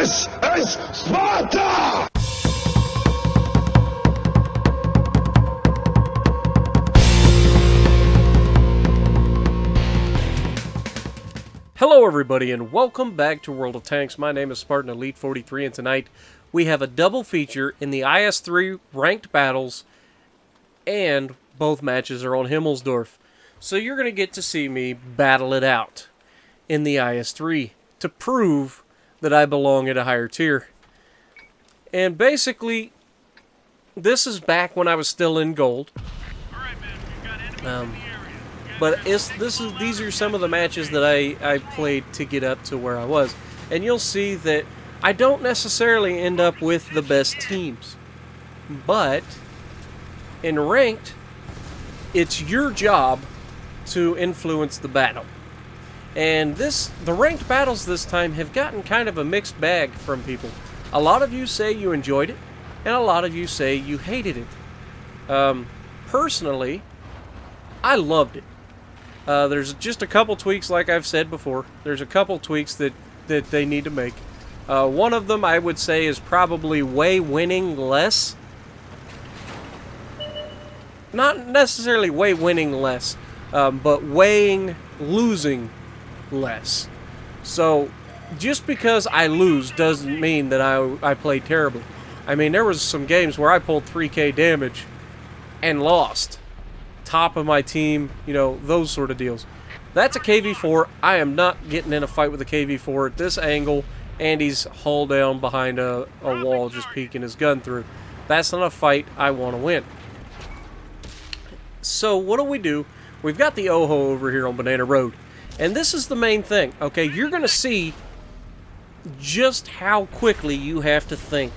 This is Sparta! Hello everybody and welcome back to World of Tanks. My name is Spartan Elite 43 and tonight we have a double feature in the IS-3 ranked battles and both matches are on Himmelsdorf. So you're going to get to see me battle it out in the IS-3 to prove that I belong at a higher tier. And basically, this is back when I was still in gold. But these are some of the matches that I played to get up to where I was. And you'll see that I don't necessarily end up with the best teams. But in ranked, it's your job to influence the battle. And the ranked battles this time have gotten kind of a mixed bag from people. A lot of you say you enjoyed it, and a lot of you say you hated it. Personally, I loved it. There's just a couple tweaks, like I've said before. There's a couple tweaks that they need to make. One of them, I would say, is probably winning less. Not necessarily winning less, but losing less. So, just because I lose doesn't mean that I play terribly. I mean, there was some games where I pulled 3k damage and lost. Top of my team, those sort of deals. That's a KV-4. I am not getting in a fight with a KV-4 at this angle, and he's hull down behind a wall just peeking his gun through. That's not a fight I want to win. So what do? We've got the OHO over here on Banana Road. And this is the main thing, okay? You're going to see just how quickly you have to think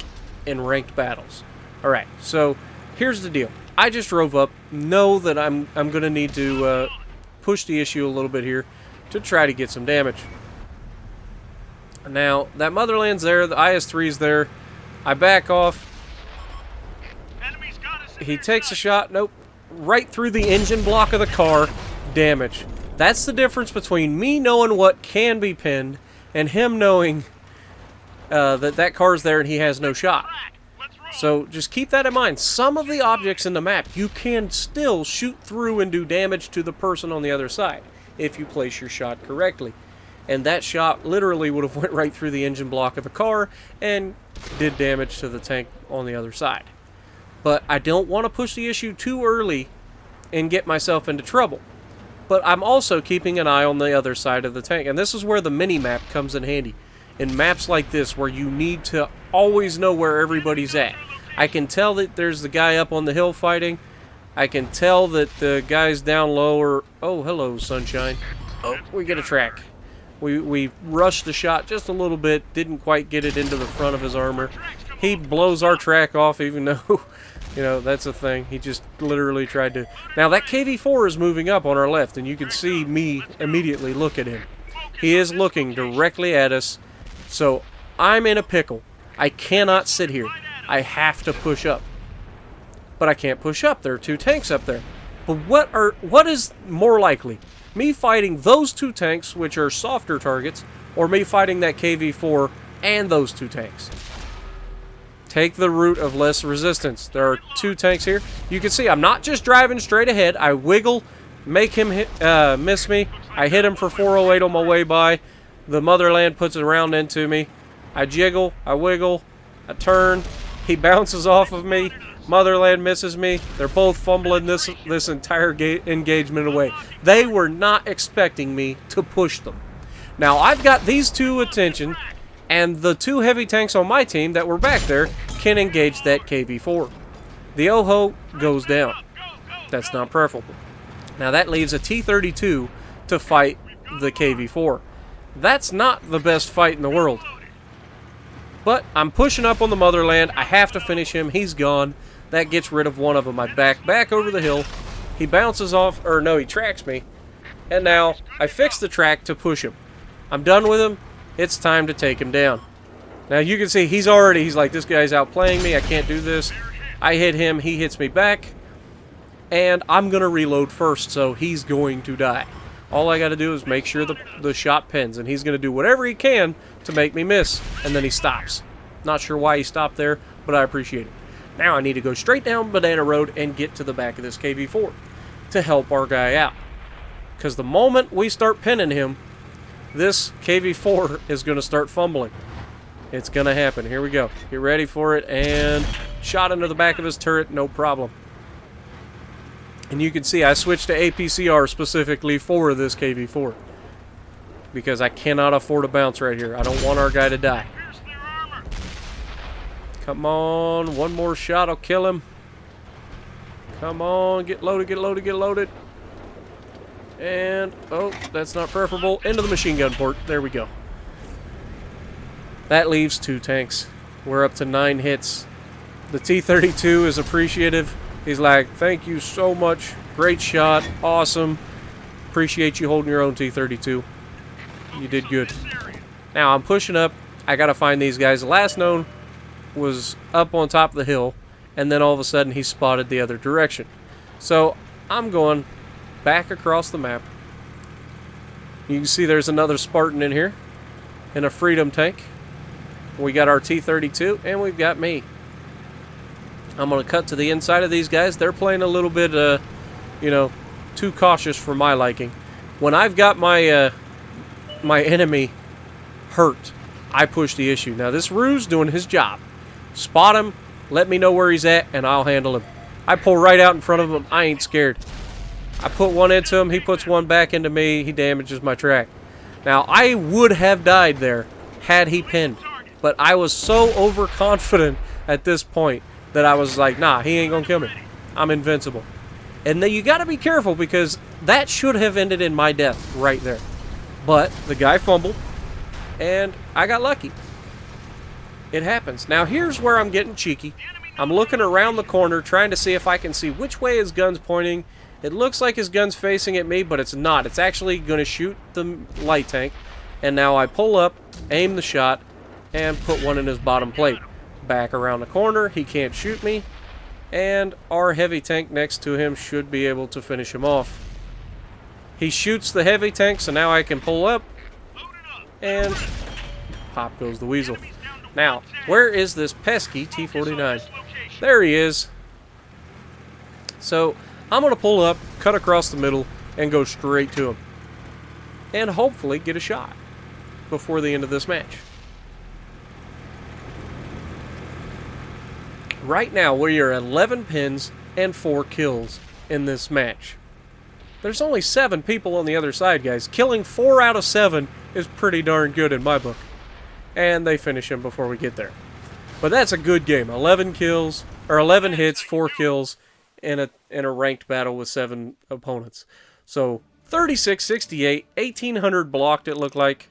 in ranked battles. Alright, so here's the deal. I just drove up, know that I'm going to need to push the issue a little bit here to try to get some damage. Now, that Motherland's there, the IS-3's there. I back off. He takes a shot, nope. Right through the engine block of the car, damage. That's the difference between me knowing what can be pinned and him knowing that car's there and he has no shot. So just keep that in mind. Some of the objects in the map you can still shoot through and do damage to the person on the other side if you place your shot correctly. And that shot literally would have went right through the engine block of the car and did damage to the tank on the other side. But I don't want to push the issue too early and get myself into trouble. But I'm also keeping an eye on the other side of the tank. And this is where the mini-map comes in handy. In maps like this, where you need to always know where everybody's at. I can tell that there's the guy up on the hill fighting. I can tell that the guys down low are... Oh, hello, sunshine. Oh, we get a track. We rushed the shot just a little bit. Didn't quite get it into the front of his armor. He blows our track off, even though... that's a thing. He just literally tried to... Now, that KV-4 is moving up on our left, and you can see me immediately look at him. He is looking directly at us, so I'm in a pickle. I cannot sit here. I have to push up. But I can't push up. There are two tanks up there. But what is more likely? Me fighting those two tanks, which are softer targets, or me fighting that KV-4 and those two tanks? Take the route of less resistance. There are two tanks here. You can see I'm not just driving straight ahead. I wiggle, make him miss me. I hit him for 408 on my way by. The Motherland puts a round into me. I jiggle, I wiggle, I turn. He bounces off of me. Motherland misses me. They're both fumbling this entire engagement away. They were not expecting me to push them. Now, I've got these two attention, and the two heavy tanks on my team that were back there can engage that KV-4. The OHO goes down. That's not preferable. Now that leaves a T-32 to fight the KV-4. That's not the best fight in the world. But I'm pushing up on the Motherland. I have to finish him. He's gone. That gets rid of one of them. I back over the hill. He bounces off, or no, he tracks me. And now I fix the track to push him. I'm done with him. It's time to take him down. Now you can see he's like, this guy's outplaying me. I can't do this. I hit him. He hits me back. And I'm going to reload first, so he's going to die. All I got to do is make sure the shot pins, and he's going to do whatever he can to make me miss, and then he stops. Not sure why he stopped there, but I appreciate it. Now I need to go straight down Banana Road and get to the back of this KV-4 to help our guy out. Because the moment we start pinning him, this KV-4 is going to start fumbling. It's going to happen. Here we go. Get ready for it, and shot into the back of his turret, no problem. And you can see I switched to APCR specifically for this KV-4. Because I cannot afford a bounce right here. I don't want our guy to die. Come on, one more shot, I'll kill him. Come on, get loaded, get loaded, get loaded. And, oh, that's not preferable. Into the machine gun port. There we go. That leaves 2 tanks. We're up to 9 hits. The T-32 is appreciative. He's like, thank you so much. Great shot. Awesome. Appreciate you holding your own, T-32. You did good. Now, I'm pushing up. I got to find these guys. The last known was up on top of the hill, and then all of a sudden he spotted the other direction. So I'm going back across the map. You can see there's another Spartan in here in a Freedom tank. We got our T-32 and we've got me. I'm going to cut to the inside of these guys. They're playing a little bit you know, too cautious for my liking. When I've got my my enemy hurt, I push the issue. Now this Rue's doing his job. Spot him, let me know where he's at, and I'll handle him. I pull right out in front of him. I ain't scared. I put one into him. He puts one back into me. He damages my track. Now, I would have died there had he pinned. But I was so overconfident at this point that I was like, nah, he ain't going to kill me. I'm invincible. And then you got to be careful because that should have ended in my death right there. But the guy fumbled, and I got lucky. It happens. Now here's where I'm getting cheeky. I'm looking around the corner trying to see if I can see which way his gun's pointing. It looks like his gun's facing at me, but it's not. It's actually going to shoot the light tank. And now I pull up, aim the shot, and put one in his bottom plate. Back around the corner. He can't shoot me. And our heavy tank next to him should be able to finish him off. He shoots the heavy tank, so now I can pull up. And pop goes the weasel. Now, where is this pesky T-49? There he is. So, I'm going to pull up, cut across the middle, and go straight to him. And hopefully get a shot before the end of this match. Right now, we are 11 pins and 4 kills in this match. There's only 7 people on the other side, guys. Killing 4 out of 7 is pretty darn good in my book. And they finish him before we get there. But that's a good game. 11 kills, or 11 hits, 4 kills in a ranked battle with 7 opponents. So 36-68, 1800 blocked it looked like.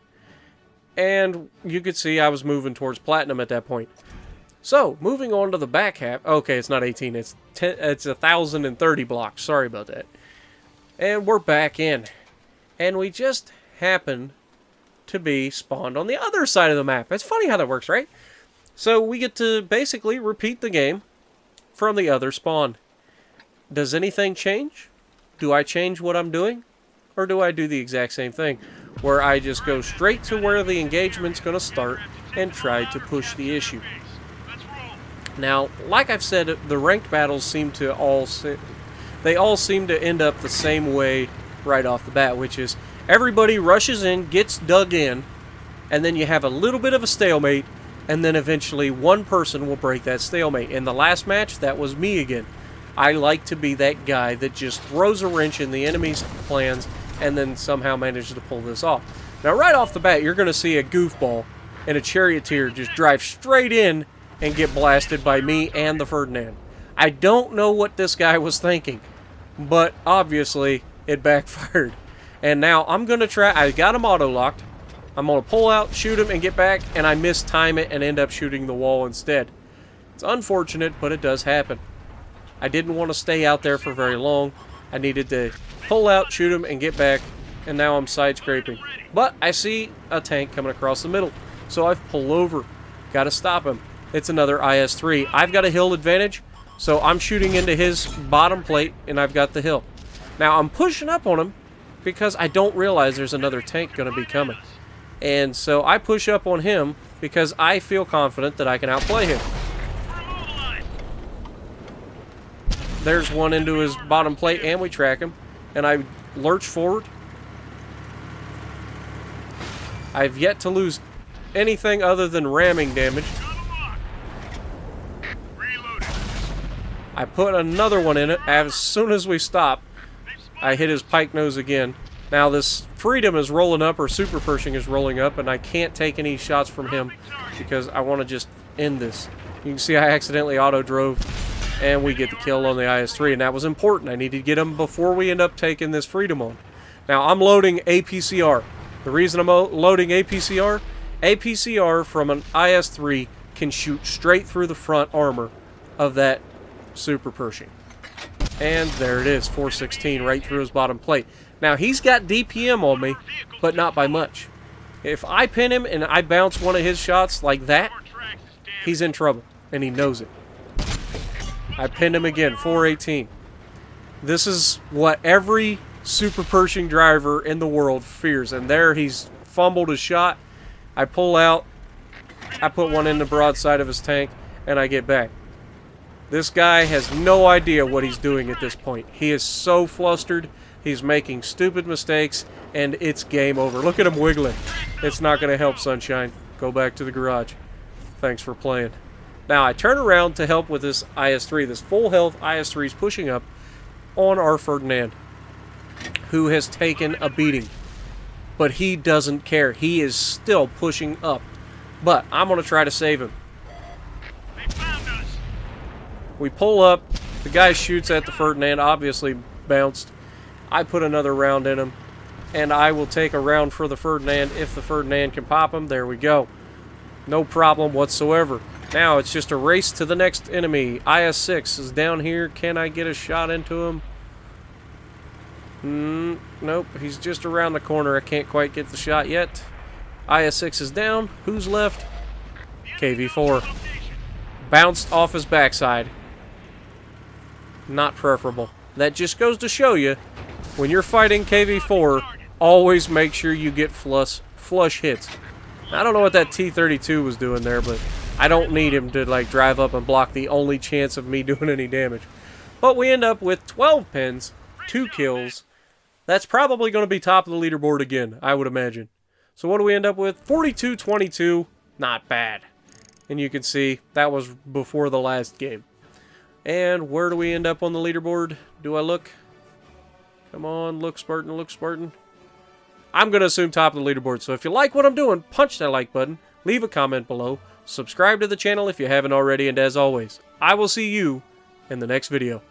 And you could see I was moving towards platinum at that point. So, moving on to the back half. Okay, it's not 18, it's 1030 blocks. Sorry about that. And we're back in. And we just happen to be spawned on the other side of the map. It's funny how that works, right? So we get to basically repeat the game from the other spawn. Does anything change? Do I change what I'm doing? Or do I do the exact same thing? Where I just go straight to where the engagement's going to start and try to push the issue. Now, like I've said, the ranked battles seem to all seem to end up the same way right off the bat, which is everybody rushes in, gets dug in, and then you have a little bit of a stalemate, and then eventually one person will break that stalemate. In the last match, that was me again. I like to be that guy that just throws a wrench in the enemy's plans and then somehow manages to pull this off. Now, right off the bat, you're going to see a goofball and a charioteer just drive straight in and get blasted by me and the Ferdinand. I don't know what this guy was thinking, but obviously it backfired. And now I'm going to try, I got him auto-locked. I'm going to pull out, shoot him, and get back, and I mistime it and end up shooting the wall instead. It's unfortunate, but it does happen. I didn't want to stay out there for very long. I needed to pull out, shoot him, and get back, and now I'm side-scraping. But I see a tank coming across the middle, so I've pulled over. Got to stop him. It's another IS-3. I've got a hill advantage, so I'm shooting into his bottom plate, and I've got the hill. Now, I'm pushing up on him, because I don't realize there's another tank going to be coming. And so I push up on him because I feel confident that I can outplay him. There's one into his bottom plate, and we track him. And I lurch forward. I've yet to lose anything other than ramming damage. I put another one in it. As soon as we stop, I hit his pike nose again. Now this Freedom is rolling up, or Super Pershing is rolling up, and I can't take any shots from him because I want to just end this. You can see I accidentally auto-drove, and we get the kill on the IS-3, and that was important. I needed to get him before we end up taking this Freedom on. Now I'm loading APCR. The reason I'm loading APCR from an IS-3 can shoot straight through the front armor of that Super Pershing. And there it is, 416 right through his bottom plate. Now he's got DPM on me, but not by much. If I pin him and I bounce one of his shots like that, he's in trouble, and he knows it. I pinned him again, 418. This is what every Super Pershing driver in the world fears, and there he's fumbled his shot. I pull out, I put one in the broadside of his tank, and I get back. This guy has no idea what he's doing at this point. He is so flustered. He's making stupid mistakes, and it's game over. Look at him wiggling. It's not going to help, Sunshine. Go back to the garage. Thanks for playing. Now, I turn around to help with this IS-3. This full health IS-3 is pushing up on our Ferdinand, who has taken a beating. But he doesn't care. He is still pushing up. But I'm going to try to save him. We pull up. The guy shoots at the Ferdinand, obviously bounced. I put another round in him, and I will take a round for the Ferdinand if the Ferdinand can pop him. There we go. No problem whatsoever. Now it's just a race to the next enemy. IS-6 is down here. Can I get a shot into him? Nope. He's just around the corner. I can't quite get the shot yet. IS-6 is down. Who's left? KV-4. Bounced off his backside. Not preferable. That just goes to show you, when you're fighting KV-4, always make sure you get flush hits. I don't know what that T-32 was doing there, but I don't need him to like drive up and block the only chance of me doing any damage. But we end up with 12 pins, 2 kills. That's probably going to be top of the leaderboard again, I would imagine. So what do we end up with? 42-22. Not bad. And you can see that was before the last game. And where do we end up on the leaderboard? Do I look? Come on, look, Spartan, look, Spartan. I'm going to assume top of the leaderboard. So if you like what I'm doing, punch that like button, leave a comment below, subscribe to the channel if you haven't already, and as always, I will see you in the next video.